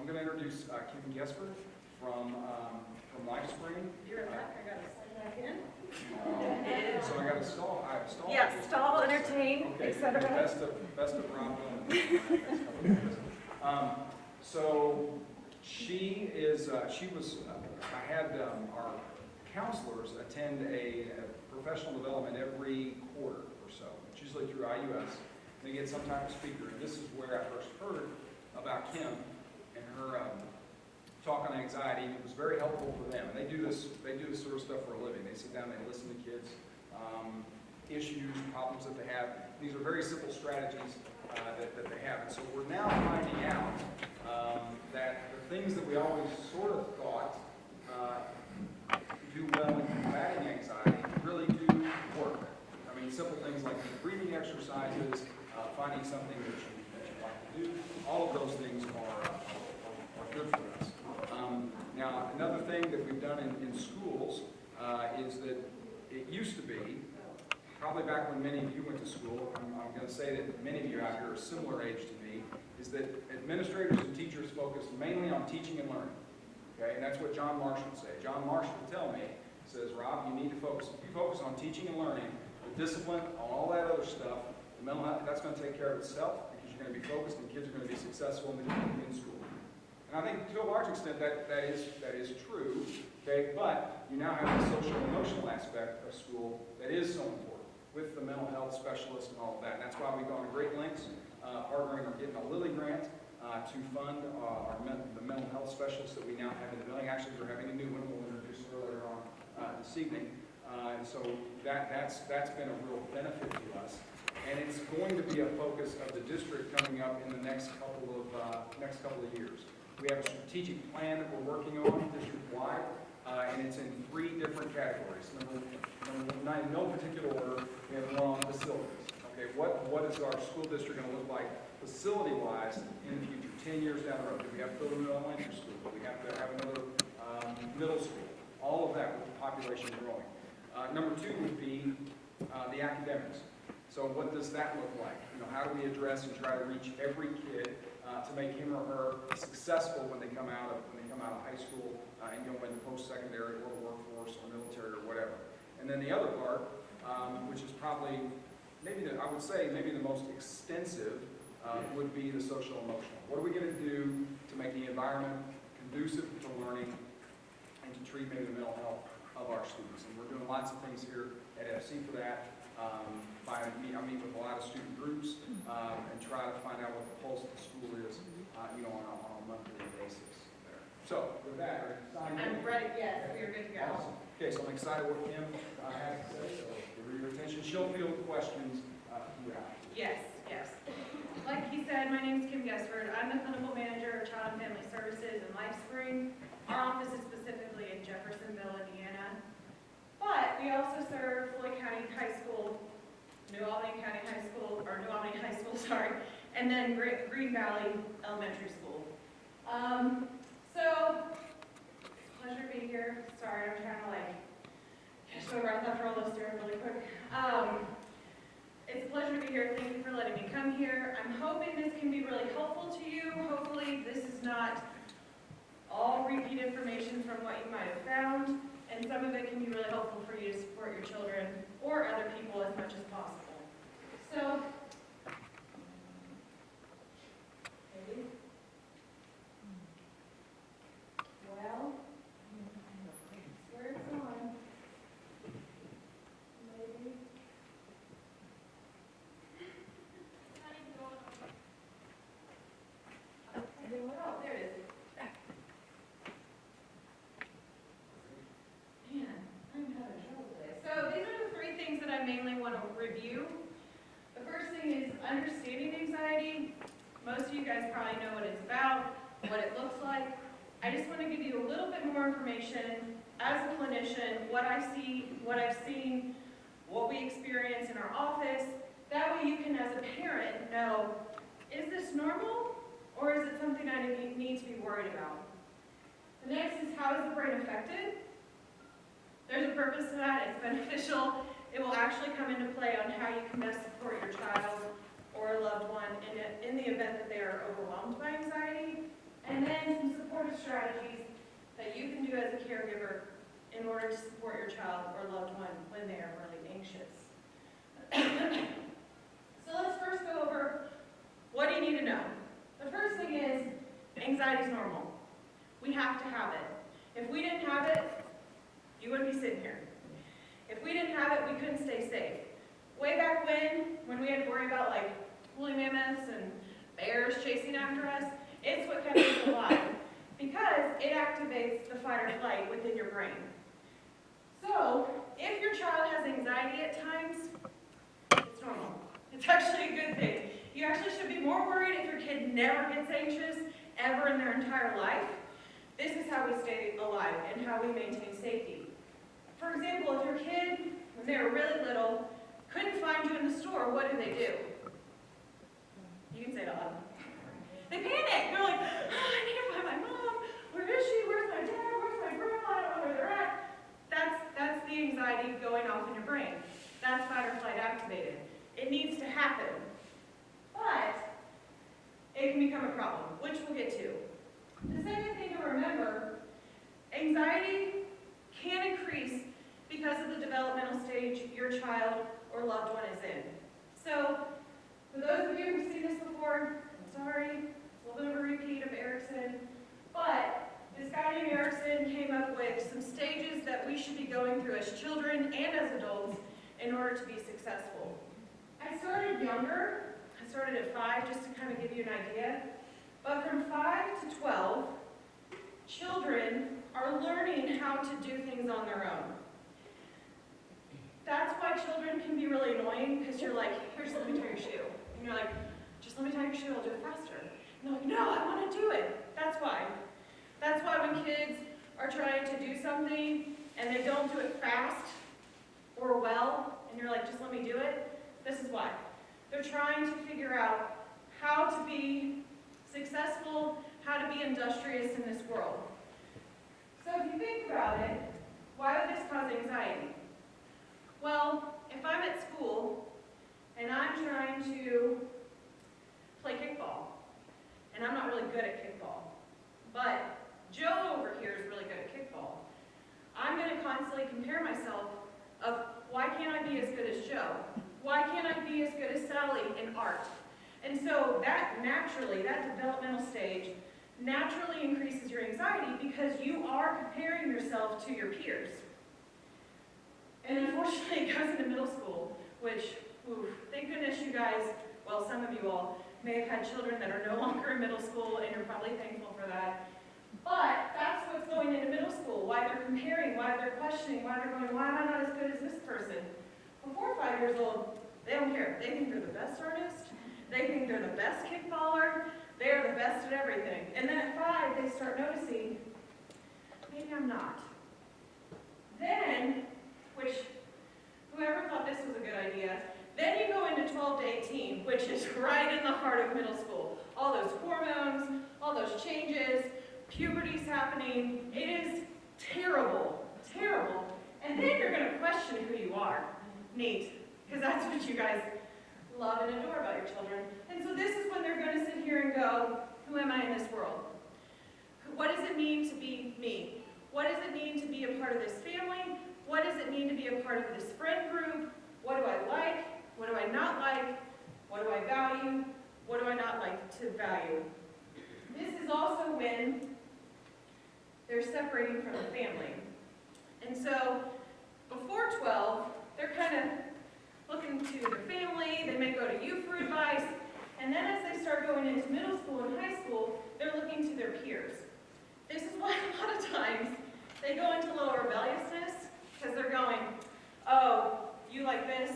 going to introduce Kim Gesper from LifeSpring. You're back. I got to slide back in. So I got to stall. I have stall. Yeah, stall, entertain, okay, etc. Best of Rob. So she is. She was. I had our counselors attend a professional development every quarter or so. It's usually through IUS. They get some type of speaker, and this is where I first heard about Kim and her talk on anxiety. It was very helpful for them. And they do this sort of stuff for a living. They sit down, they listen to kids, issues, problems that they have. These are very simple strategies that they have. And so we're now finding out that the things that we always sort of thought do well in combating anxiety really do work. I mean, simple things like breathing exercises, finding something that you like to do. All of those things are good for us. Now, another thing that we've done in schools is that it used to be, probably back when many of you went to school, I'm going to say that many of you out here are similar age to me, is that administrators and teachers focused mainly on teaching and learning. Okay, and that's what John Marsh would say. John Marsh would tell me, he says, Rob, you need to focus. If you focus on teaching and learning, the discipline, on all that other stuff, the mental health, that's going to take care of itself because you're going to be focused and kids are going to be successful in school. And I think to a large extent that is true, okay, but you now have the social and emotional aspect of school that is so important with the mental health specialists and all of that. And that's why we've gone to great lengths, partnering or getting a Lilly grant to fund the mental health specialists that we now have in the building. Actually, we're having a new one we'll introduce later on this evening. And so that's been a real benefit to us. And it's going to be a focus of the district coming up in the next couple of years. We have a strategic plan that we're working on district-wide, and it's in 3 different categories. Number 9, in no particular order, we have one on facilities. Okay, what is our school district going to look like facility-wise in the future, 10 years down the road? Do we have to build a new elementary school? Do we have to have another middle school? All of that with the population growing. Number 2 would be the academics. So what does that look like? You know, how do we address and try to reach every kid to make him or her successful when they come out of high school and go into post-secondary or the workforce or military or whatever? And then the other part, which is probably I would say maybe the most extensive, would be the social emotional. What are we going to do to make the environment conducive to learning and to treat maybe the mental health of our students? And we're doing lots of things here at FC for that. I meet with a lot of student groups and try to find out what the pulse of the school is, on a monthly basis. There. So with that, I'm ready. Yes, we are good to go. Awesome. Okay, so I'm excited what Kim has to say. So give her your attention. She'll field questions throughout. Yes. Like he said, my name is Kim Gesford. I'm the clinical manager of Child and Family Services in LifeSpring. Our office is specifically in Jeffersonville, Indiana. But we also serve Floyd County High School, New Albany High School, and then Green Valley Elementary School. So, it's a pleasure to be here. Sorry, I'm trying to catch my breath after all those stairs really quick. It's a pleasure to be here. Thank you for letting me come here. I'm hoping this can be really helpful to you. Hopefully this is not all repeat information from what you might have found. And some of it can be really helpful for you to support your children or other people as much as possible. So, well, where it's on. Maybe. Oh, there it is. Man, I'm having trouble today. So these are the 3 things that I mainly want to review. The first thing is understanding anxiety. Most of you guys probably know what it's about, what it looks like. I just want to give you a little bit more information as a clinician, what I see, what I've seen, what we experience in our office. That way you can, as a parent, know, is this normal or is it something I need to be worried about? The next is, how is the brain affected? There's a purpose to that. It's beneficial. It will actually come into play on how you can best support your child or a loved one in the event that they are overwhelmed by anxiety. And then strategies that you can do as a caregiver in order to support your child or loved one when they are really anxious. So let's first go over what do you need to know. The first thing is anxiety is normal. We have to have it. If we didn't have it, you wouldn't be sitting here. If we didn't have it, we couldn't stay safe. Way back when we had to worry about like woolly mammoths and bears chasing after us, it's what kept us alive because it activates the fight or flight within your brain. So if your child has anxiety at times, it's normal. It's actually a good thing. You actually should be more worried if your kid never gets anxious ever in their entire life. This is how we stay alive and how we maintain safety. For example, if your kid, when they were really little, couldn't find you in the store, what do? You can say it out loud. They panic. They're like, oh, I need to find my mom. Where is she? Where's my dad? Where's my grandma? I don't know where they're at. That's the anxiety going off in your brain. That's fight or flight activated. It needs to happen. But it can become a problem, which we'll get to. The second thing to remember, anxiety can increase because of the developmental stage your child or loved one is in. So, for those of you who've seen this before, I'm sorry, it's a little bit of a repeat of Erickson, but this guy named Erickson came up with some stages that we should be going through as children and as adults in order to be successful. I started younger. I started at 5 just to kind of give you an idea. But from 5 to 12, children are learning how to do things on their own. That's why children can be really annoying, because you're like, here, just let me tie your shoe. And you're like, just let me tie your shoe, I'll do it faster. And they're like, no, I want to do it. That's why. That's why when kids are trying to do something and they don't do it fast or well, and you're like, just let me do it, this is why. They're trying to figure out how to be successful, how to be industrious in this world. So if you think about it, why would this cause anxiety? Well, if I'm at school and I'm trying to play kickball, and I'm not really good at kickball, but Joe over here is really good at kickball, I'm going to constantly compare myself of why can't I be as good as Joe? Why can't I be as good as Sally in art? And so that naturally, that developmental stage, naturally increases your anxiety because you are comparing yourself to your peers. And unfortunately, it goes into middle school, which, oof, thank goodness you guys, well, some of you all, may have had children that are no longer in middle school, and you're probably thankful for that. But that's what's going into middle school, why they're comparing, why they're questioning, why they're going, why am I not as good as this person? Before 5 years old, they don't care. They think they're the best artist. They think they're the best kickballer. They're the best at everything. And then at 5, they start noticing, maybe I'm not. Then, which, whoever thought this was a good idea, then you go into 12 to 18, which is right in the heart of middle school. All those hormones, all those changes, puberty's happening. It is terrible, terrible. And then you're going to question who you are. Neat, because that's what you guys love and adore about your children. And so this is when they're going to sit here and go, who am I in this world? What does it mean to be me? What does it mean to be a part of this family? What does it mean to be a part of this friend group? What do I like? What do I not like? What do I value? What do I not like to value? This is also when they're separating from the family. And so before 12, they're kind of looking to their family. They may go to you for advice. And then as they start going into middle school and high school, they're looking to their peers. This is why a lot of times they go into a little rebelliousness, because they're going, oh, you like this?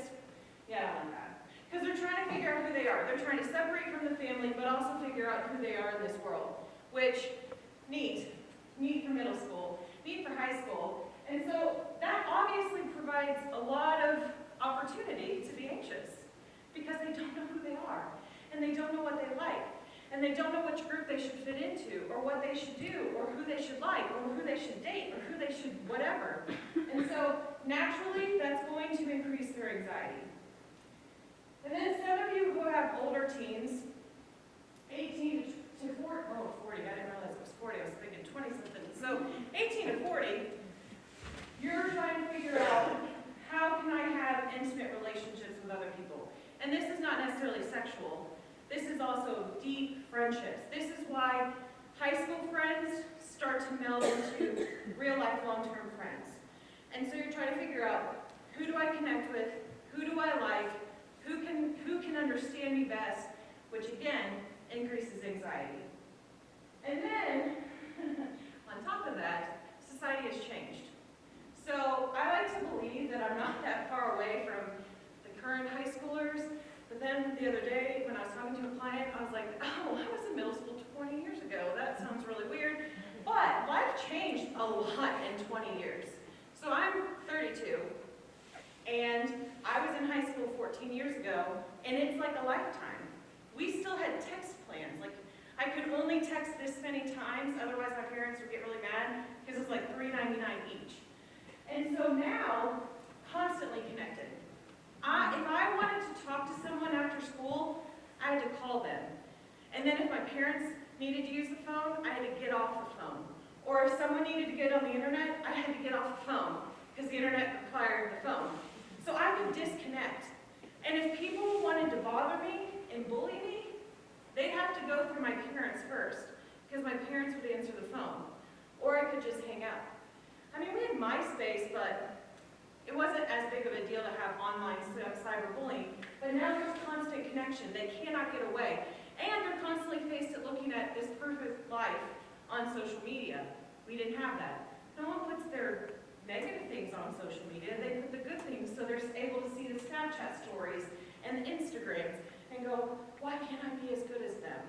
Yeah, I don't like that. Because they're trying to figure out who they are. They're trying to separate from the family, but also figure out who they are in this world. Which, neat for middle school, neat for high school. And so that obviously provides a lot of opportunity to be anxious, because they don't know who they are, and they don't know what they like, and they don't know which group they should fit into, or what they should do, or who they should like, or who they should date, or who they should whatever. And so naturally, that's going to increase their anxiety. And then some of you who have older teens, 18 to 40, I didn't realize it was 40, I was thinking 20 also deep friendships. This is why high school friends start to meld into real life long-term friends. And so you're trying to figure out, who do I connect with, who do I like, who can understand me best, which again, increases anxiety. And then, on top of that, society has changed. So I like to believe that I'm not that far away from the current high schoolers, but then the other day when I was talking to a client, I was like, oh, I was in middle school 20 years ago. That sounds really weird. But life changed a lot in 20 years. So I'm 32, and I was in high school 14 years ago, and it's like a lifetime. We still had text plans. Like, I could only text this many times, otherwise my parents would get really mad, because it was like $3.99 each. And so now, constantly connected. If I wanted to talk to someone after school, I had to call them. And then if my parents needed to use the phone, I had to get off the phone. Or if someone needed to get on the internet, I had to get off the phone, because the internet required the phone. So I could disconnect. And if people wanted to bother me and bully me, they'd have to go through my parents first, because my parents would answer the phone. Or I could just hang out. I mean, we had MySpace, but it wasn't as big of a deal to have online cyberbullying. But now there's constant connection. They cannot get away. And they're constantly faced at looking at this perfect life on social media. We didn't have that. No one puts their negative things on social media. They put the good things, so they're able to see the Snapchat stories and the Instagrams and go, why can't I be as good as them?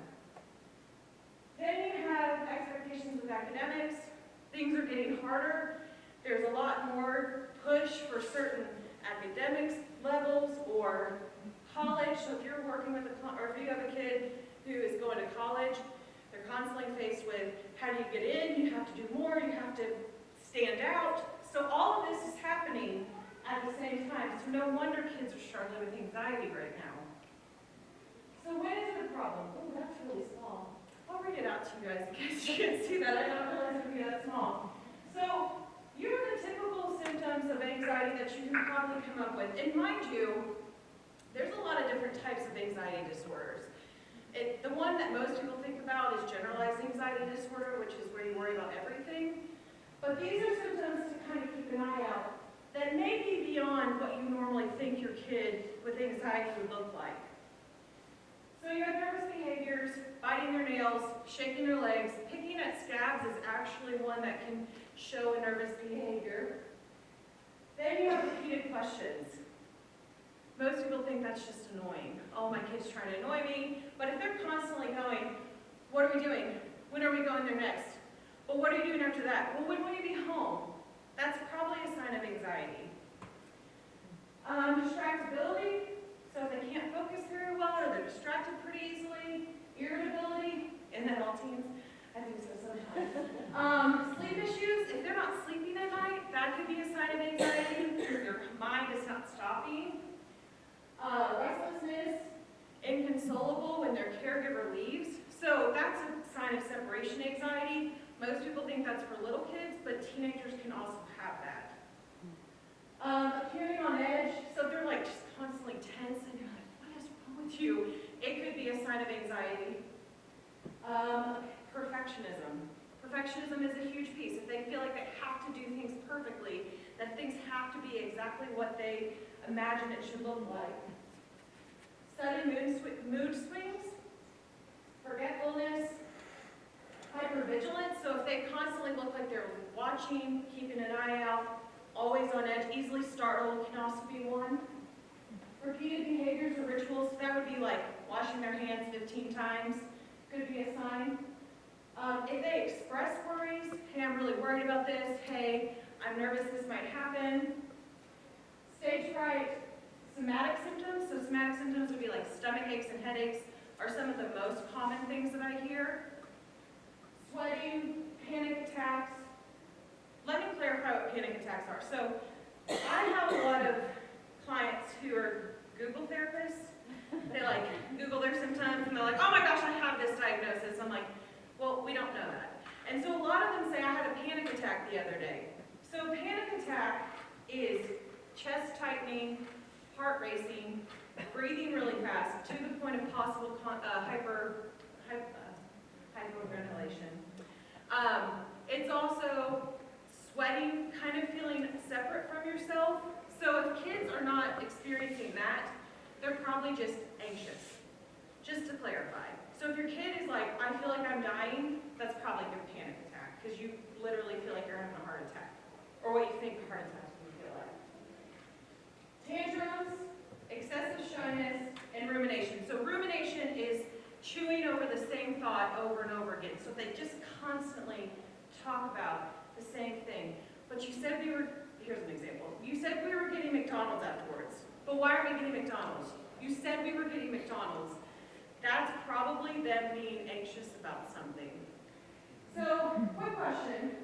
Then you have expectations with academics. Things are getting harder. There's a lot more push for certain academics levels or college. So if you're working with or if you have a kid who is going to college, they're constantly faced with, how do you get in? You have to do more. You have to stand out. So all of this is happening at the same time. So no wonder kids are struggling with anxiety right now. So when is it a problem? Oh, that's really small. I'll read it out to you guys in case you can't see that. I don't realize it would be that small. So here are the typical symptoms of anxiety that you can probably come up with. And mind you, there's a lot of different types of anxiety disorders. The one that most people think about is generalized anxiety disorder, which is where you worry about everything. But these are symptoms to kind of keep an eye out that may be beyond what you normally think your kid with anxiety would look like. So you have nervous behaviors, biting their nails, shaking their legs. Picking at scabs is actually one that can show a nervous behavior. Then you have repeated questions. Most people think that's just annoying. Oh, my kid's trying to annoy me. But if they're constantly going, what are we doing? When are we going there next? Well, what are you doing after that? Well, when will you be home? That's probably a sign of anxiety. Distractibility. So if they can't focus very well or they're distracted pretty easily. Irritability. Isn't that all teens? I think so sometimes. Sleep issues. If they're not sleeping at night, that could be a sign of anxiety because their mind is not stopping. Restlessness. Inconsolable when their caregiver leaves. So that's a sign of separation anxiety. Most people think that's for little kids, but teenagers can also have that. Appearing on edge. So they're like just constantly tense and you're like, what is wrong with you? It could be a sign of anxiety. Perfectionism. Perfectionism is a huge piece. If they feel like they have to do things perfectly, that things have to be exactly what they imagine it should look like. Sudden mood swings, forgetfulness, hypervigilance. So if they constantly look like they're watching, keeping an eye out, always on edge, easily startled can also be one. Repeated behaviors or rituals, that would be like washing their hands 15 times, could be a sign. If they express worries, hey, I'm really worried about this, hey, I'm nervous this might happen. Stage fright, somatic symptoms. So somatic symptoms would be like stomach aches and headaches are some of the most common things that I hear. Sweating, panic attacks. Let me clarify what panic attacks are. So I have a lot of clients who are Google therapists. They like Google their symptoms and they're like, oh my gosh, I have this diagnosis. I'm like, well, we don't know that. And so a lot of them say, I had a panic attack the other day. So panic attack is chest tightening, heart racing, breathing really fast to the point of possible hyperventilation. It's also sweating, kind of feeling separate from yourself. So if kids are not experiencing that, they're probably just anxious, just to clarify. So if your kid is like, I feel like I'm dying, that's probably a panic attack, because you literally feel like you're having a heart attack, or what you think a heart attack would feel like. Tantrums, excessive shyness, and rumination. So rumination is chewing over the same thought over and over again. So they just constantly talk about the same thing. But you said here's an example. You said we were getting McDonald's afterwards. But why are we getting McDonald's? You said we were getting McDonald's. That's probably them being anxious about something. So, quick question.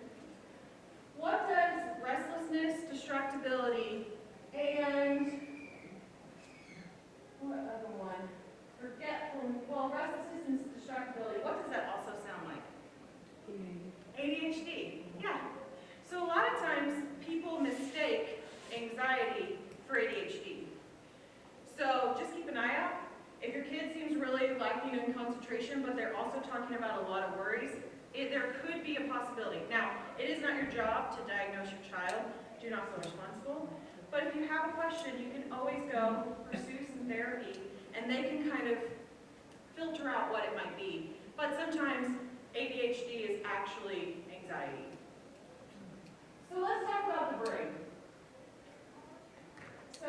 What does restlessness, distractibility, and what other one? Forgetfulness, well, restlessness and distractibility, what does that also sound like? ADHD, yeah. So a lot of times people mistake anxiety for ADHD. So just keep an eye out. If your kid seems really lacking in concentration, but they're also talking about a lot of worries, there could be a possibility. Now, it is not your job to diagnose your child. Do not feel responsible. But if you have a question, you can always go pursue some therapy, and they can kind of filter out what it might be. But sometimes ADHD is actually anxiety. So let's talk about the brain. So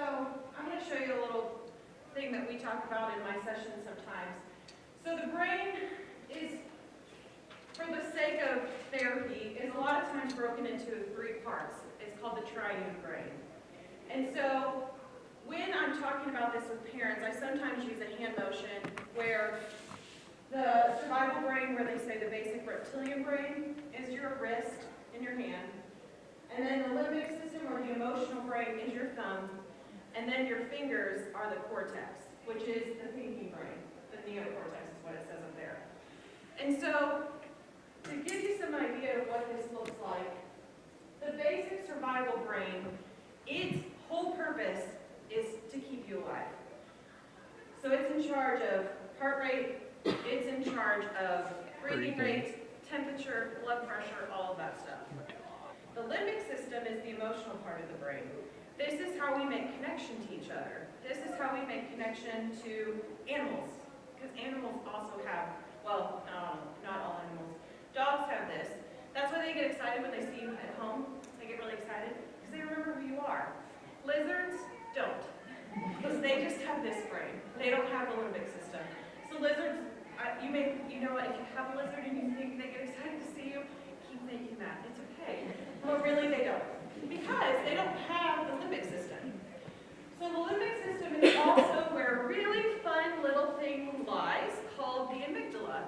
I'm going to show you a little thing that we talk about in my sessions sometimes. So the brain is, for the sake of therapy, is a lot of times broken into 3 parts. It's called the triune brain. And so when I'm talking about this with parents, I sometimes use a hand motion where the survival brain, where they say the basic reptilian brain, is your wrist and your hand. And then the limbic system, or the emotional brain, is your thumb. And then your fingers are the cortex, which is the thinking brain. The neocortex is what it says up there. And so, to give you some idea of what this looks like, the basic survival brain, its whole purpose is to keep you alive. So it's in charge of heart rate, it's in charge of breathing rate, temperature, blood pressure, all of that stuff. The limbic system is the emotional part of the brain. This is how we make connection to each other. This is how we make connection to animals. Because animals also have, well, not all animals. Dogs have this. That's why they get excited when they see you at home. They get really excited because they remember who you are. Lizards don't. Because they just have this brain. They don't have the limbic system. So lizards, you know what, if you have a lizard and you think they get excited to see you, keep thinking that. It's okay. But really they don't. Because they don't have the limbic system. So the limbic system is also where a really fun little thing lies called the amygdala.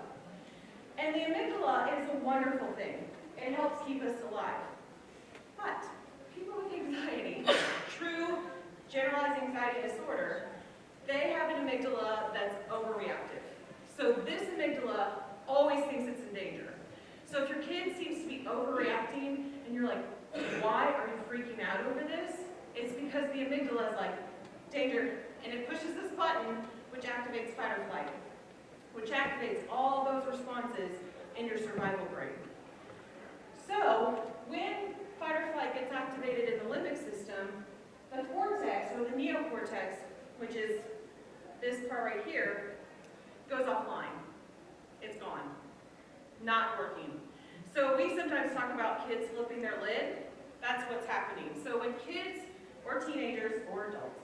And the amygdala is a wonderful thing. It helps keep us alive. But people with anxiety, true generalized anxiety disorder, they have an amygdala that's overreactive. So this amygdala always thinks it's in danger. So if your kid seems to be overreacting and you're like, why are you freaking out over this? It's because the amygdala is like, danger, and it pushes this button which activates fight or flight, which activates all those responses in your survival brain. So when fight or flight gets activated in the limbic system, the cortex, or the neocortex, which is this part right here, goes offline. It's gone. Not working. So we sometimes talk about kids flipping their lid. That's what's happening. So when kids, or teenagers, or adults,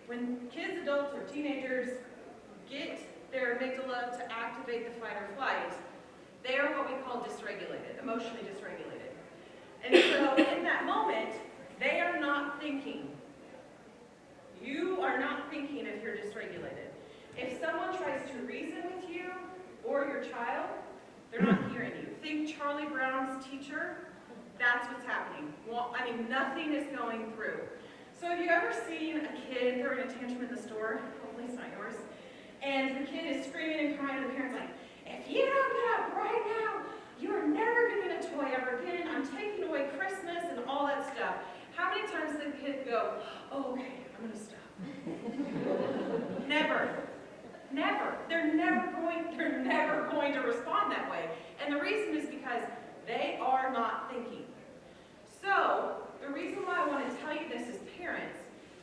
when kids, adults, or teenagers get their amygdala to activate the fight or flight, they are what we call dysregulated, emotionally dysregulated. And so in that moment, they are not thinking. You are not thinking if you're dysregulated. If someone tries to reason with you or your child, they're not hearing you. Think Charlie Brown's teacher, that's what's happening. Well, I mean, nothing is going through. So have you ever seen a kid throwing a tantrum in the store? Hopefully it's not yours. And the kid is screaming and crying, and the parent's like, if you don't get up right now, you are never going to get a toy ever again. I'm taking away Christmas and all that stuff. How many times did the kid go, oh, okay, I'm going to stop? Never. Never. They're never going to respond that way. And the reason is because they are not thinking. So, the reason why I want to tell you this as parents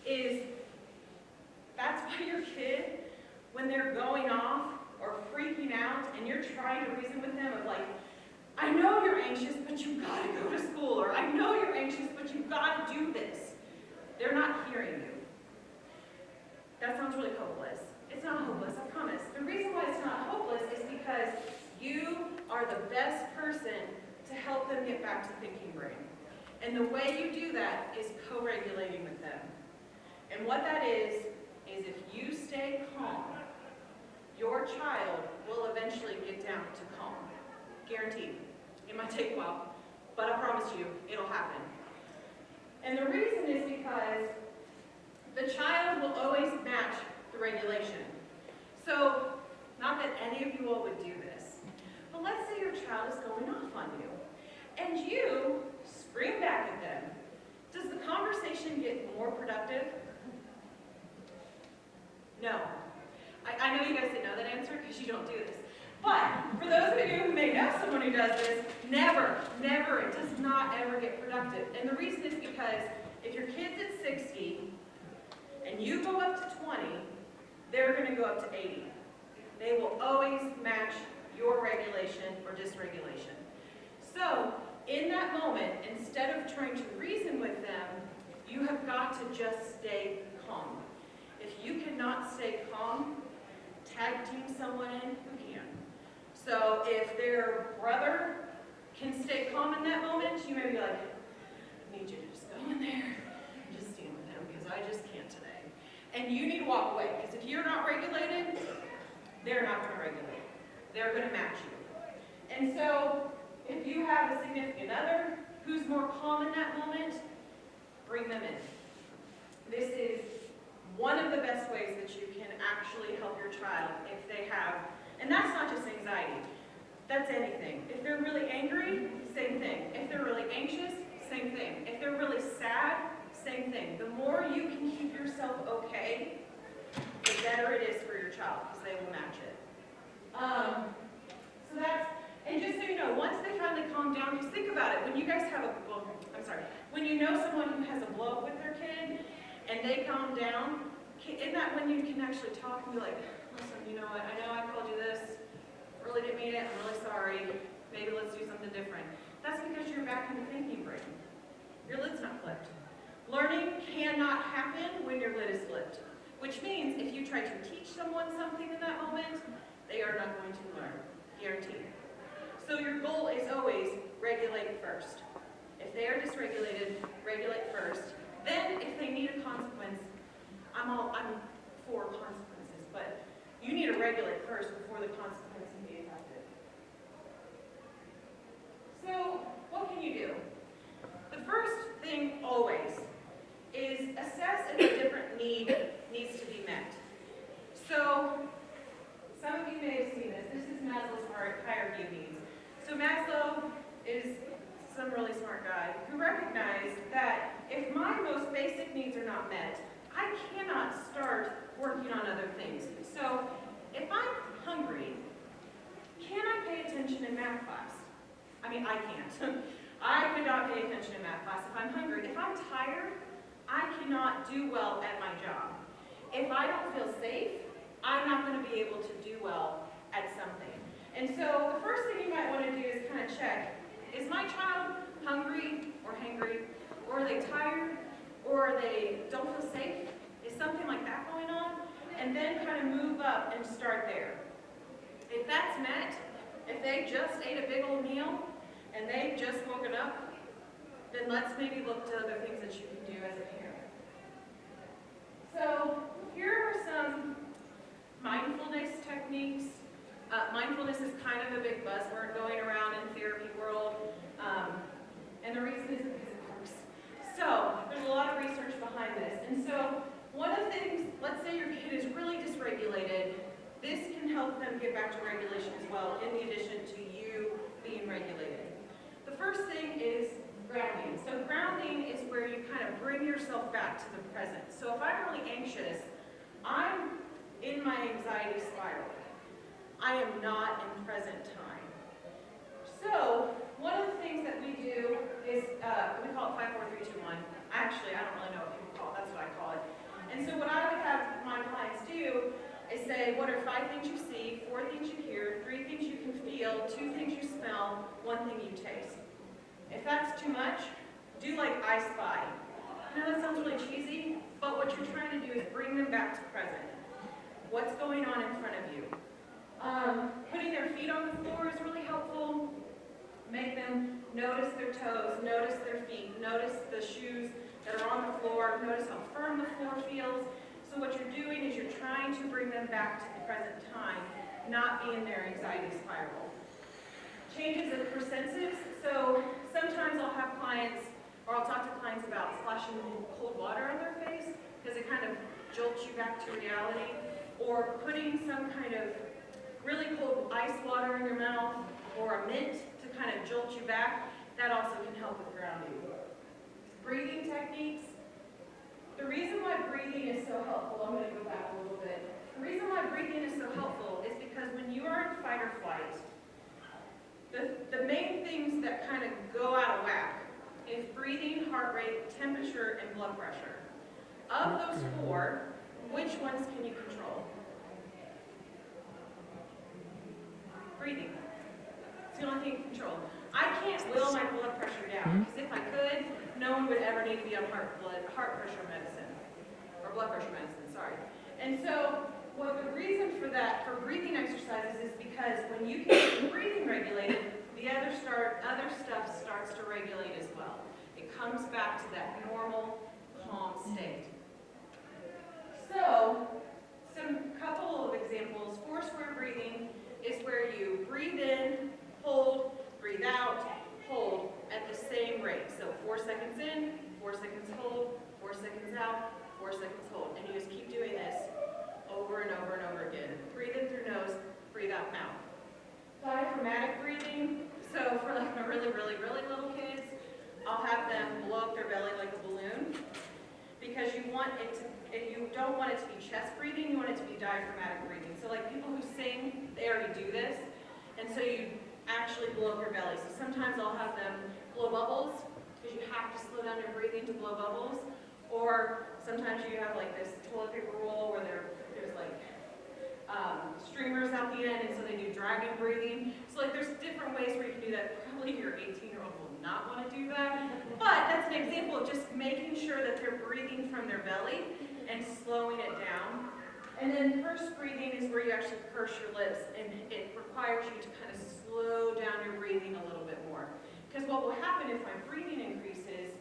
is that's why your kid, when they're going off or freaking out and you're trying to reason with them of like, I know you're anxious, but you've got to go to school, or I know you're anxious, but you've got to do this. They're not hearing you. That sounds really hopeless. It's not hopeless, I promise. The reason why it's not hopeless is because you are the best person to help them get back to thinking brain. And the way you do that is co-regulating with them. And what that is if you stay calm, your child will eventually get down to calm. Guaranteed. It might take a while, but I promise you, it'll happen. And the reason is because the child will always match the regulation. So, not that any of you all would do this, but let's say your child is going off on you, and you scream back at them. Does the conversation get more productive? No. I know you guys didn't know that answer because you don't do this. But for those of you who may know someone who does this, never, it does not ever get productive. And the reason is because if your kid's at 60 and you go up to 20, they're going to go up to 80. They will always match your regulation or dysregulation. So in that moment, instead of trying to reason with them, you have got to just stay calm. If you cannot stay calm, tag team someone in who can. So if their brother can stay calm in that moment, you may be like, I need you to just go in there and just stand with him because I just can't today. And you need to walk away because if you're not regulated, they're not going to regulate. They're going to match you. And so if you have a significant other who's more calm in that moment, bring them in. This is one of the best ways that you can actually help your child if they have, and that's not just anxiety, that's anything. If they're really angry, same thing. If they're really anxious, same thing. If they're really sad, same thing. The more you can keep yourself okay, the better it is for your child because they will match it. So that's, and just so you know, once they finally calm down, just think about it. When you guys have when you know someone who has a blow up with their kid and they calm down, isn't that when you can actually talk and be like, listen, you know what, I know I called you this, really didn't mean it, I'm really sorry, maybe let's do something different. That's because you're back in the thinking brain. Your lid's not flipped. Learning cannot happen when your lid is flipped, which means if you try to teach someone something in that moment, they are not going to learn, guaranteed. So your goal is always regulate first. If they are dysregulated, regulate first. Then if they need a consequence, I'm for consequences, but you need to regulate first before the consequence can be effective. So what can you do? The first thing always is assess if a different need needs to be met. So some of you may have seen this. This is Maslow's hierarchy of needs. So Maslow is some really smart guy who recognized that if my most basic needs are not met, I cannot start working on other things. So if I'm hungry, can I pay attention in math class? I mean, I can't. I could not pay attention in math class if I'm hungry. If I'm tired, I cannot do well at my job. If I don't feel safe, I'm not going to be able to do well at something. And so the first thing you might want to do is kind of check, is my child hungry or hangry? Or are they tired? Or they don't feel safe? Is something like that going on? And then kind of move up and start there. If that's met, if they just ate a big old meal and they've just woken up, then let's maybe look to other things that you can do as a parent. So here are some mindfulness techniques. Mindfulness is kind of a big buzzword going around in the therapy world, and the reason is because it works. So there's a lot of research behind this, and so one of the things, let's say your kid is really dysregulated, this can help them get back to regulation as well, in addition to you being regulated. The first thing is grounding. So grounding is where you kind of bring yourself back to the present. So if I'm really anxious, I'm in my anxiety spiral. I am not in present time. So one of the things that we do is, we call it 5, 4, 3, 2, 1. Actually, I don't really know what people call it. That's what I call it. And so what I would have my clients do is say, what are 5 things you see, 4 things you hear, 3 things you can feel, 2 things you smell, 1 thing you taste. If that's too much, do like I Spy. I know that sounds really cheesy, but what you're trying to do is bring them back to present. What's going on in front of you? Putting their feet on the floor is really helpful. Make them notice their toes, notice their feet, notice the shoes that are on the floor, notice how firm the floor feels. So what you're doing is you're trying to bring them back to the present time, not be in their anxiety spiral. Changes for senses. So sometimes I'll have clients, or I'll talk to clients about splashing cold water on their face, because it kind of jolts you back to reality, or putting some kind of really cold ice water in your mouth, or a mint to kind of jolt you back. That also can help with grounding. Breathing techniques. The reason why breathing is so helpful, I'm going to go back a little bit. The reason why breathing is so helpful is because when you are in fight or flight, the main things that kind of go out of whack is breathing, heart rate, temperature, and blood pressure. Of those 4, which ones can you control? Breathing. It's the only thing you can control. I can't will my blood pressure down, because if I could, no one would ever need to be on heart pressure medicine, or blood pressure medicine, sorry. And so, the reason for that, for breathing exercises, is because when you can get the breathing regulated, the other stuff starts to regulate as well. It comes back to that normal, calm state. So, couple of examples. 4 square breathing is where you breathe in, hold, breathe out, hold at the same rate. So 4 seconds in, 4 seconds hold, 4 seconds out, 4 seconds hold. And you just keep doing this over and over and over again. Breathe in through nose, breathe out mouth. Diaphragmatic breathing. So for like my really, really, really little kids, I'll have them blow up their belly like a balloon, because you don't want it to be chest breathing, you want it to be diaphragmatic breathing. So like people who sing, they already do this, and so you actually blow up your belly. So sometimes I'll have them blow bubbles, because you have to slow down your breathing to blow bubbles, or sometimes you have like this toilet paper roll where there's like streamers out the end, and so they do dragon breathing. So like there's different ways where you can do that. Probably your 18-year-old will not want to do that, but that's an example of just making sure that they're breathing from their belly and slowing it down. And then pursed breathing is where you actually purse your lips, and it requires you to kind of slow down your breathing a little bit more. Because what will happen if my breathing increases,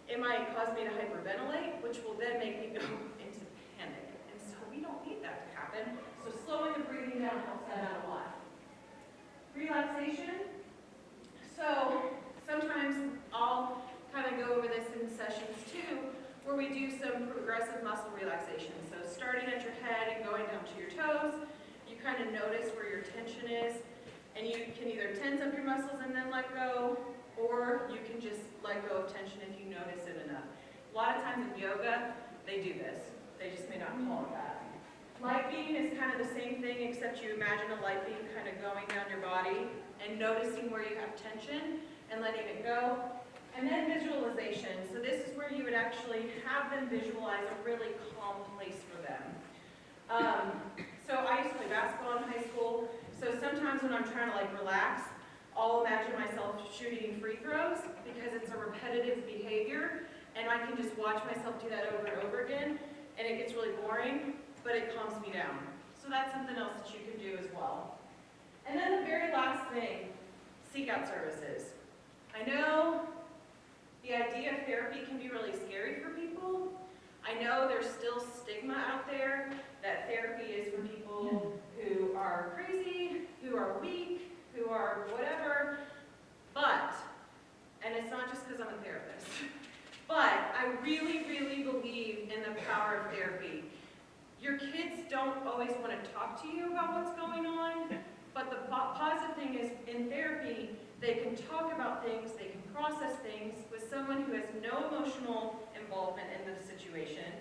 it might cause me to hyperventilate, which will then make me go into panic. And so we don't need that to happen. So slowing the breathing down helps that out a lot. Relaxation. So sometimes I'll kind of go over this in sessions too, where we do some progressive muscle relaxation. So starting at your head and going down to your toes, you kind of notice where your tension is, and you can either tense up your muscles and then let go, or you can just let go of tension if you notice it enough. A lot of times in yoga, they do this. They just may not call it that. Light beam is kind of the same thing, except you imagine a light beam kind of going down your body and noticing where you have tension and letting it go. And then visualization. So this is where you would actually have them visualize a really calm place for them. So I used to play basketball in high school. So sometimes when I'm trying to like relax, I'll imagine myself shooting free throws, because it's a repetitive behavior, and I can just watch myself do that over and over again, and it gets really boring, but it calms me down. So that's something else that you can do as well. And then the very last thing, seek out services. I know the idea of therapy can be really scary for people. I know there's still stigma out there that therapy is for people who are crazy, who are weak, who are whatever, but, and it's not just because I'm a therapist, but I really, really believe in the power of therapy. Your kids don't always want to talk to you about what's going on, but the positive thing is in therapy, they can talk about things, they can process things with someone who has no emotional involvement in the situation,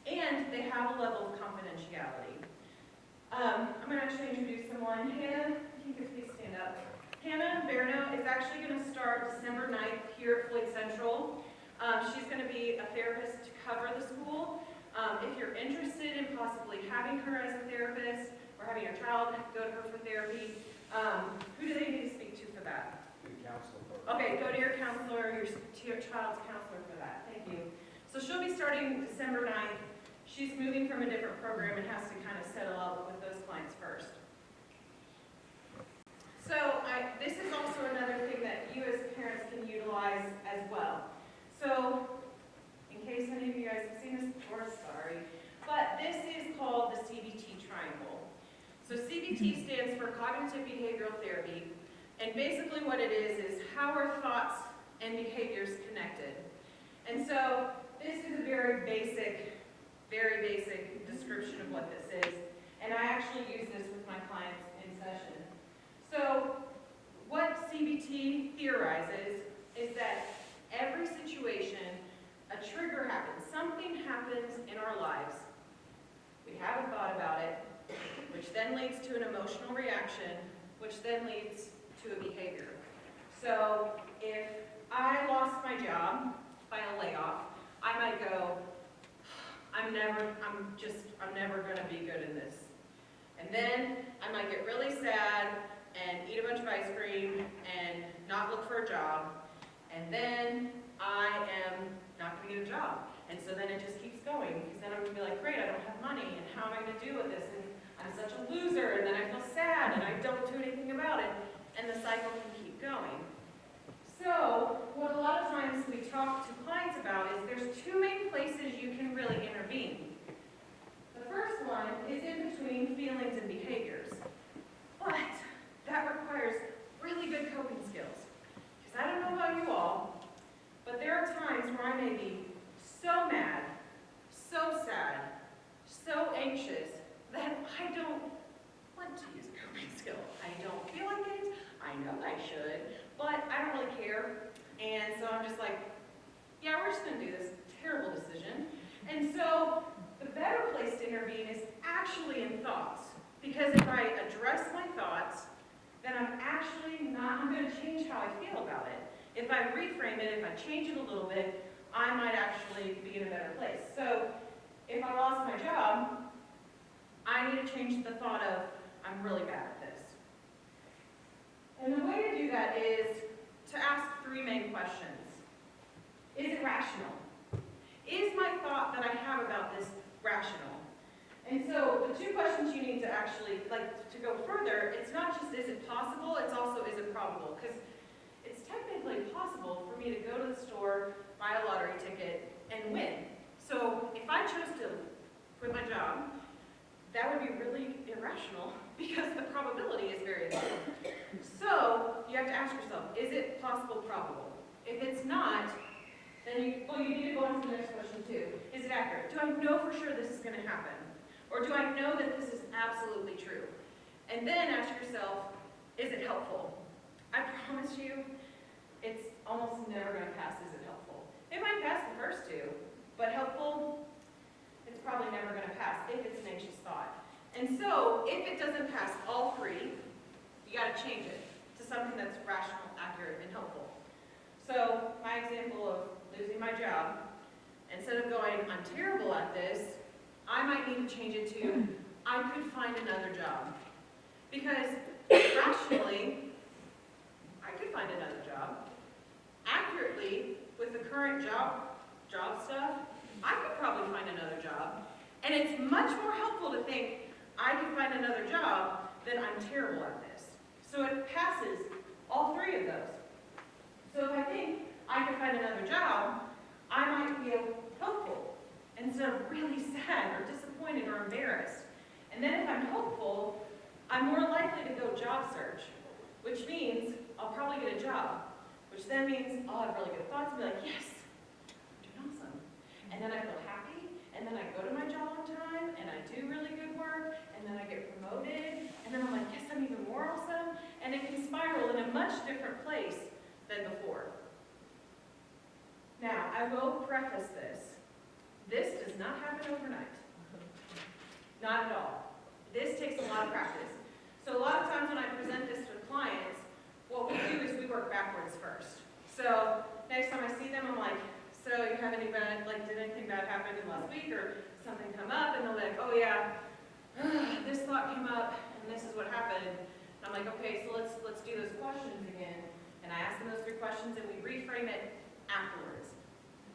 and they have a level of confidentiality. I'm going to actually introduce someone. Hannah, if you could please stand up. Hannah Berno is actually going to start December 9th here at Floyd Central. She's going to be a therapist to cover the school. If you're interested in possibly having her as a therapist or having your child go to her for therapy, who do they need to speak to for that? The counselor. Okay, go to your counselor, your child's counselor for that. Thank you. So she'll be starting December 9th. She's moving from a different program and has to kind of settle up with those clients first. So this is also another thing that you as parents can utilize as well. So in case any of you guys have seen this before, sorry, but this is called the CBT triangle. So CBT stands for Cognitive Behavioral Therapy, and basically what it is how are thoughts and behaviors connected? And so this is a very basic description of what this is, and I actually use this with my clients in session. So what CBT theorizes is that every situation, a trigger happens, something happens in our lives. We have a thought about it, which then leads to an emotional reaction, which then leads to a behavior. So if I lost my job by a layoff, I might go, I'm never going to be good in this. And then I might get really sad and eat a bunch of ice cream and not look for a job. And then I am not going to get a job. And so then it just keeps going, because then I'm going to be like, great, I don't have money, and how am I going to deal with this? And I'm such a loser, and then I feel sad, and I don't do anything about it. And the cycle can keep going. So what a lot of times we talk to clients about is there's two main places you can really intervene. The first one is in between feelings and behaviors. But that requires really good coping skills. Because I don't know about you all, but there are times where I may be so mad, so sad, so anxious that I don't want to use a coping skill. I don't feel like it. I know I should, but I don't really care. And so I'm just like, yeah, we're just going to do this terrible decision. And so the better place to intervene is actually in thoughts. Because if I address my thoughts, then I'm going to change how I feel about it. If I reframe it, if I change it a little bit, I might actually be in a better place. So if I lost my job, I need to change the thought of, I'm really bad at this. And the way to do that is to ask three main questions. Is it rational? Is my thought that I have about this rational? And so the two questions you need to actually, to go further, it's not just is it possible, it's also is it probable? Because it's technically possible for me to go to the store, buy a lottery ticket, and win. So if I chose to quit my job, that would be really irrational because the probability is very low. So you have to ask yourself, is it possible, probable? If it's not, then you need to go on to the next question too. Is it accurate? Do I know for sure this is going to happen? Or do I know that this is absolutely true? And then ask yourself, is it helpful? I promise you, it's almost never going to pass, is it helpful? It might pass the first two, but helpful, it's probably never going to pass if it's an anxious thought. And so, if it doesn't pass all three, you got to change it to something that's rational, accurate, and helpful. So, my example of losing my job, instead of going, I'm terrible at this, I might need to change it to, I could find another job. Because rationally, I could find another job. Accurately, with the current job stuff, I could probably find another job. And it's much more helpful to think, I can find another job than I'm terrible at this. So it passes all three of those. So if I think I can find another job, I might feel hopeful instead of really sad or disappointed or embarrassed. And then if I'm hopeful, I'm more likely to go job search, which means I'll probably get a job, which then means I'll have really good thoughts and be like, yes, I'm doing awesome. And then I feel happy, and then I go to my job on time, and I do really good work, and then I get promoted, and then I'm like, yes, I'm even more awesome. And it can spiral in a much different place than before. Now, I will preface this. This does not happen overnight. Not at all. This takes a So next time I see them, I'm like, so you have any bad, like, did anything bad happen in the last week or something come up? And they're like, oh yeah, this thought came up and this is what happened. And I'm like, okay, so let's do those questions again. And I ask them those 3 questions and we reframe it afterwards.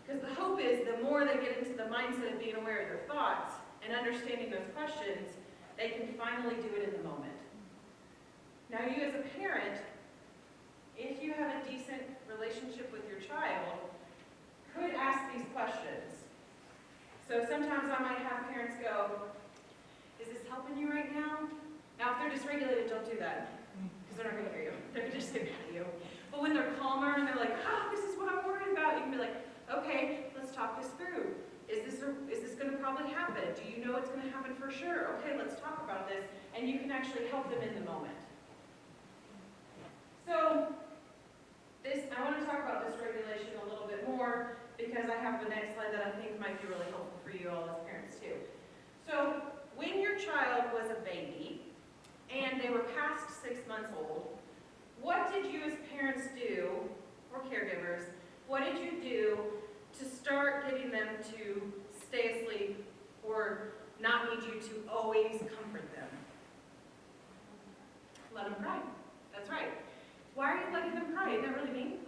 Because the hope is the more they get into the mindset of being aware of their thoughts and understanding those questions, they can finally do it in the moment. Now you as a parent, if you have a decent relationship with your child, could ask these questions. So sometimes I might have parents go, is this helping you right now? Now if they're dysregulated, don't do that, because they're not going to hear you. They're going to just say back to you. But when they're calmer and they're like, this is what I'm worried about, you can be like, okay, let's talk this through. Is this going to probably happen? Do you know it's going to happen for sure? Okay, let's talk about this. And you can actually help them in the moment. So I want to talk about dysregulation a little bit more because I have the next slide that I think might be really helpful for you all as parents too. So when your child was a baby and they were past 6 months old, what did you as parents do, or caregivers, what did you do to start getting them to stay asleep or not need you to always comfort them? Let them cry. That's right. Why are you letting them cry? Isn't that really mean?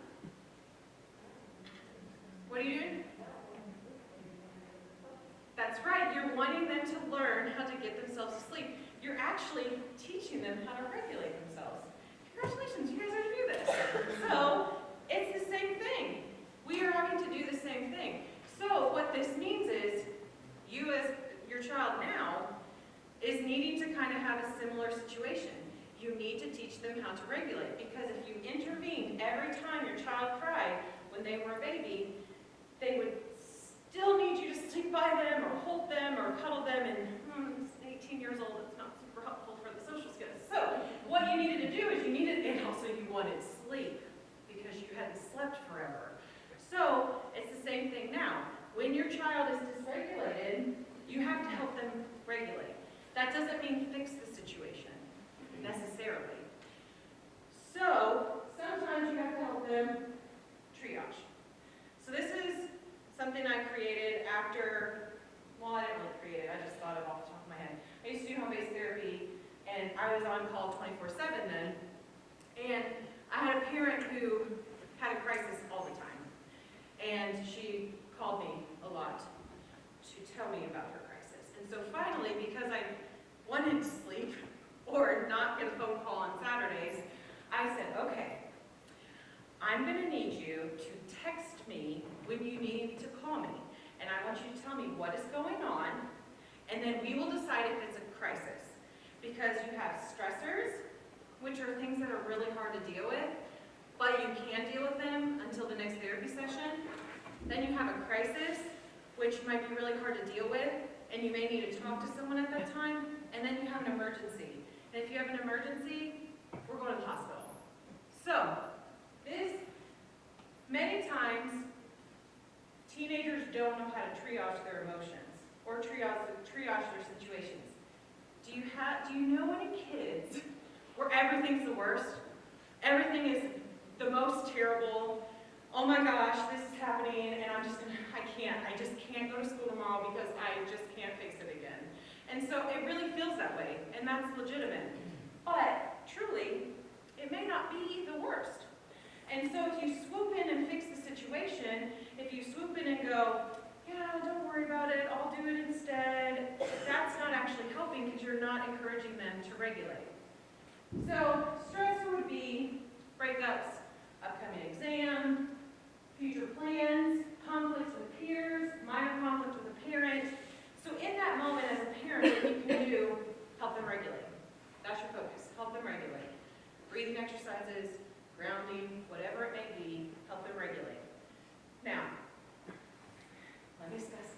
What are you doing? That's right. You're wanting them to learn how to get themselves to sleep. You're actually teaching them how to regulate themselves. Congratulations, you guys are to do this. So, it's the same thing. We are having to do the same thing. So, what this means is, you as your child now is needing to kind of have a similar situation. You need to teach them how to regulate, because if you intervened every time your child cried when they were a baby, they would still need you to stick by them or hold them or cuddle them, and 18 years old, it's not super helpful for the social skills. So what you needed to do is and also you wanted sleep because you hadn't slept forever. So it's the same thing now. When your child is dysregulated, you have to help them regulate. That doesn't mean fix the situation necessarily. So sometimes you have to help them triage. So this is something I created after, well, I didn't really create it, I just thought it off the top of my head. I used to do home-based therapy, and I was on call 24/7 then, and I had a parent who had a crisis all the time, and she called me a lot to tell me about her crisis. And so finally, because I wanted to sleep or not get a phone call on Saturdays, I said, okay, I'm going to need you to text me when you need to call me. And I want you to tell me what is going on, and then we will decide if it's a crisis. Because you have stressors, which are things that are really hard to deal with, but you can deal with them until the next therapy session. Then you have a crisis, which might be really hard to deal with, and you may need to talk to someone at that time. And then you have an emergency. And if you have an emergency, we're going to the hospital. So, many times, teenagers don't know how to triage their emotions or triage their situations. Do you know any kids where everything's the worst? Everything is the most terrible. Oh my gosh, this is happening, and I just can't go to school tomorrow because I just can't fix it again. And so it really feels that way, and that's legitimate. But truly, it may not be the worst. And so if you swoop in and fix the situation, if you swoop in and go, yeah, don't worry about it, I'll do it instead, that's not actually helping because you're not encouraging them to regulate. So stressor would be breakups, upcoming exam, future plans, conflicts with peers, minor conflict with a parent. So in that moment as a parent, what you can do, help them regulate. That's your focus, help them regulate. Breathing exercises, grounding, whatever it may be, help them regulate. Now, let me specify.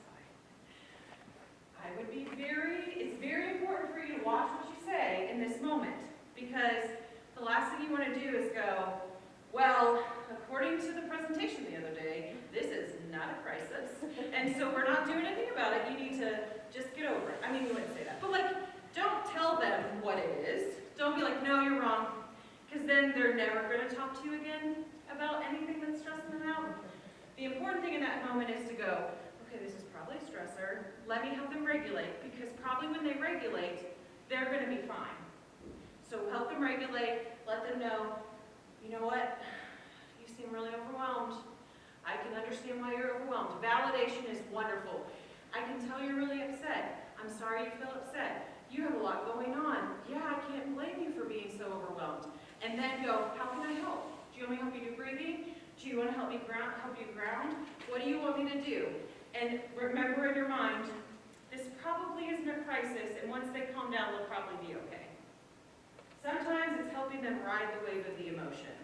It's very important for you to watch what you say in this moment, because the last thing you want to do is go, well, according to the presentation the other day, this is not a crisis, and so we're not doing anything about it. You need to just get over it. I mean, you wouldn't say that, but don't tell them what it is. Don't be like, no, you're wrong, because then they're never going to talk to you again about anything that's stressful. moment is to go, okay, this is probably a stressor. Let me help them regulate, because probably when they regulate, they're going to be fine. So help them regulate, let them know, you know what, you seem really overwhelmed. I can understand why you're overwhelmed. Validation is wonderful. I can tell you're really upset. I'm sorry you feel upset. You have a lot going on. Yeah, I can't blame you for being so overwhelmed. And then go, how can I help? Do you want me to help you do breathing? Do you want to help you ground? What do you want me to do? And remember in your mind, this probably isn't a crisis, and once they calm down, they'll probably be okay. Sometimes it's helping them ride the wave of the emotion.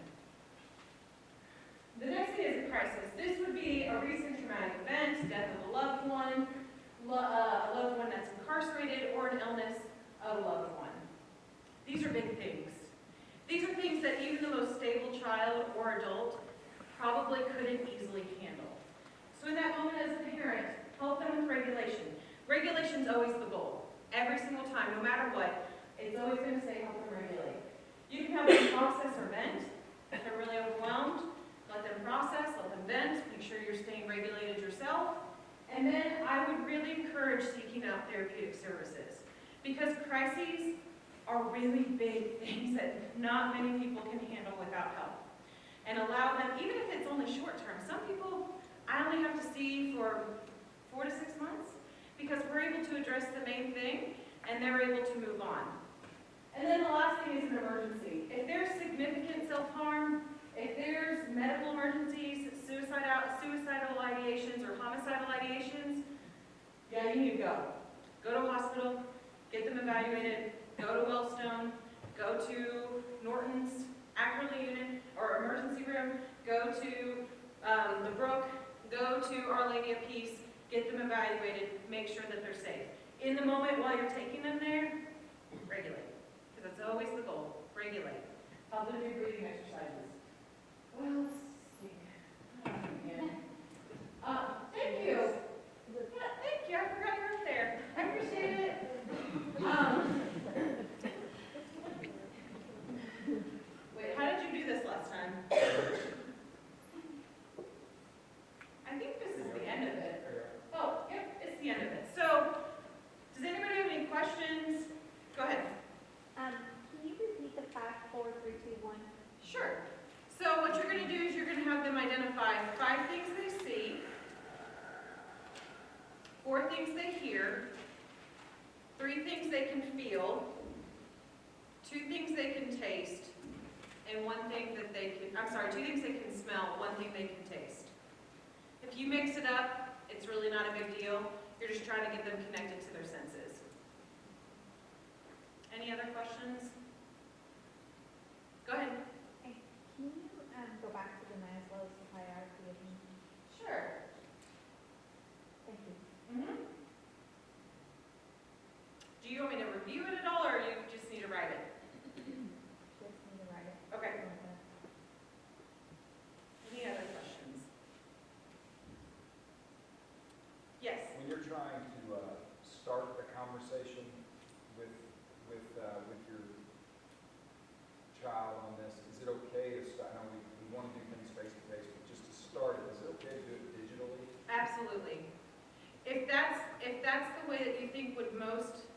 The next thing is a crisis. This would be a recent traumatic event, death of a loved one that's incarcerated, or an illness of a loved one. These are big things. These are things that even the most stable child or adult probably couldn't easily handle. So in that moment as a parent, help them with regulation. Regulation's always the goal. Every single time, no matter what, it's always going to say help them regulate. You can help them process or vent. If they're really overwhelmed, let them process, let them vent, make sure you're staying regulated yourself. And then I would really encourage seeking out therapeutic services, because crises are really big things that not many people can handle without help. And allow them, even if it's only short term, some people I only have to see for 4 to 6 months, because we're able to address the main thing and they're able to move on. And then the last thing is an emergency. If there's significant self-harm, if there's medical emergencies, suicidal ideations or homicidal ideations, yeah, you need to go. Go to a hospital, get them evaluated, go to Wellstone, go to Norton's Ackerley unit or emergency room, go to the Brook, go to Our Lady of Peace, get them evaluated, make sure that they're safe. In the moment while you're taking them there, regulate, because that's always the goal, regulate. Help them do breathing exercises. What else? Thank you. Yeah, thank you. I forgot you were there. I appreciate it. Wait, how did you do this last time? I think this is the end of it. Oh, yep, it's the end of it. So, does anybody have any questions? Go ahead. Can you repeat the 5, 4, 3, 2, 1? Sure. So what you're going to do is you're going to have them identify 5 things they see, 4 things they hear, 3 things they can feel, 2 things they can taste, and 1 thing that they can, 2 things they can smell, 1 thing they can taste. If you mix it up, it's really not a big deal. You're just trying to get them connected to their senses. Any other questions? Go ahead. Can you go back to the Maslow's hierarchy of needs? Sure. Thank you. Do you want me to review it at all, or you just need to write it? Just need to write it. Okay. Any other questions? Yes. When you're trying to start a conversation with your child on this, is it okay to start? I know we want to do things face to face, but just to start it, is it okay to do it digitally? Absolutely. If that's the way that you think would most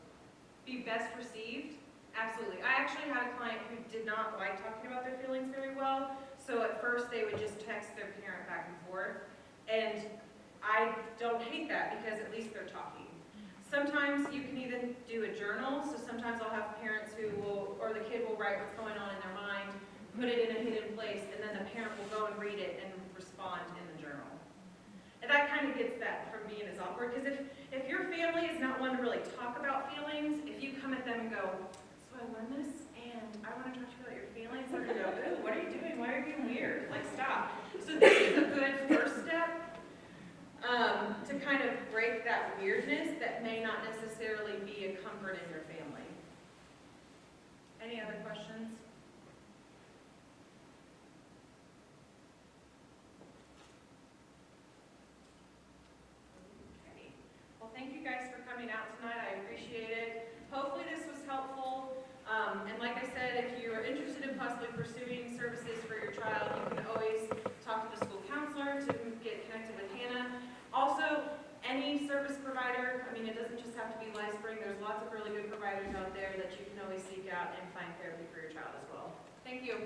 be best received, absolutely. I actually had a client who did not like talking about their feelings very well, so at first they would just text their parent back and forth, and I don't hate that because at least they're talking. Sometimes you can even do a journal, so sometimes I'll have parents who will, or the kid will write what's going on in their mind, put it in a hidden place, and then the parent will go and read it and respond in the journal. And that kind of gets that from being as awkward, because if your family is not one to really talk about feelings, if you come at them and go, so I learned this, and I want to talk to you about your feelings, they're going to go, ooh, what are you doing? Why are you being weird? Like, stop. So this is a good first step to kind of break that weirdness that may not necessarily be a comfort in your family. Any other questions? Okay. Well, thank you guys for coming out tonight. I appreciate it. Hopefully this was helpful. And like I said, if you're interested in possibly pursuing services for your child, you can always talk to the school counselor to get connected with Hannah. mean, it doesn't just have to be LifeSpring. There's lots of really good providers out there that you can always seek out and find therapy for your child as well. Thank you.